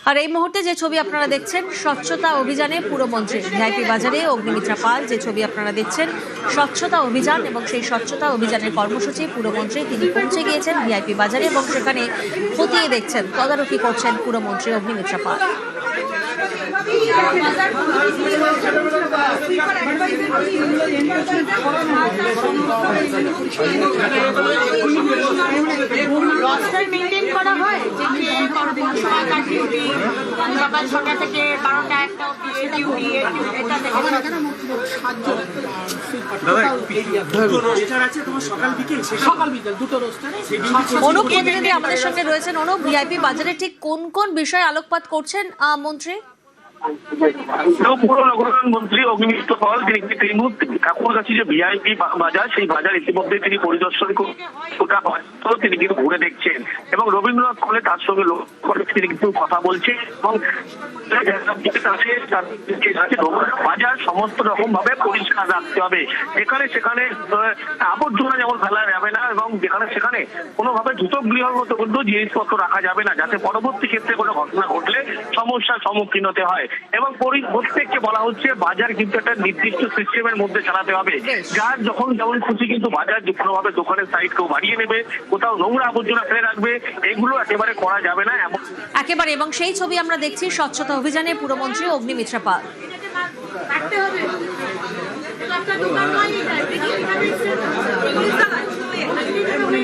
আর এই মুহূর্তে যে ছবি আপনারা দেখছেন স্বচ্ছতা অভিযানে পুরমন্ত্রী ভিআইপি বাজারে অগ্নিমিত্রা পাল, যে ছবি আপনারা দেখছেন স্বচ্ছতা অভিযান এবং সেই স্বচ্ছতা অভিযানের কর্মসূচি পুরমন্ত্রী তিনি পৌঁছে গিয়েছেন ভিআইপি বাজারে এবং সেখানে খতিয়ে দেখছেন, তদারকি করছেন পুরমন্ত্রী অগ্নিমিত্রা পাল। মেনটেন করা হয় যে কে সকাল ডিউটি সকাল 6টা থেকে 12টা 1টা অবধি ডিউটি, এটা অনুপ প্রতিনিধি আমাদের সঙ্গে রয়েছেন। অনুপ, ভিআইপি বাজারে ঠিক কোন কোন বিষয়ে আলোকপাত করছেন মন্ত্রী? মন্ত্রী অগ্নিমিত্রা পাল তিনি এই মুহূর্তে ঠাকুরগাছি যে ভিআইপি বাজার, সেই বাজার ইতিমধ্যে তিনি পরিদর্শন তিনি কিন্তু ঘুরে দেখছেন এবং রবীন্দ্রনাথ কলে তার সঙ্গে তিনি কিন্তু কথা বলছেন এবং বাজার সমস্ত রকম ভাবে পরিষ্কার রাখতে হবে, যেখানে সেখানে আবর্জনা যেমন ফেলা যাবে না এবং যেখানে সেখানে কোনোভাবে দ্রুত গৃহের মতো কিন্তু জিনিসপত্র রাখা যাবে না, যাতে পরবর্তী ক্ষেত্রে কোনো ঘটনা ঘটলে সমস্যার সম্মুখীন হতে হয়। এবং প্রত্যেককে বলা হচ্ছে বাজার কিন্তু একটা নির্দিষ্ট সিস্টেমের মধ্যে চালাতে হবে, যার যখন যেমন খুশি কিন্তু বাজার যে কোনোভাবে দোকানের সাইড কেউ বাড়িয়ে নেবে, কোথাও নোংরা আবর্জনা ফেলে রাখবে, এগুলো একেবারে করা যাবে না একেবারে। এবং সেই ছবি আমরা দেখছি স্বচ্ছতা অভিযানে পুরমন্ত্রী অগ্নিমিত্রা পাল।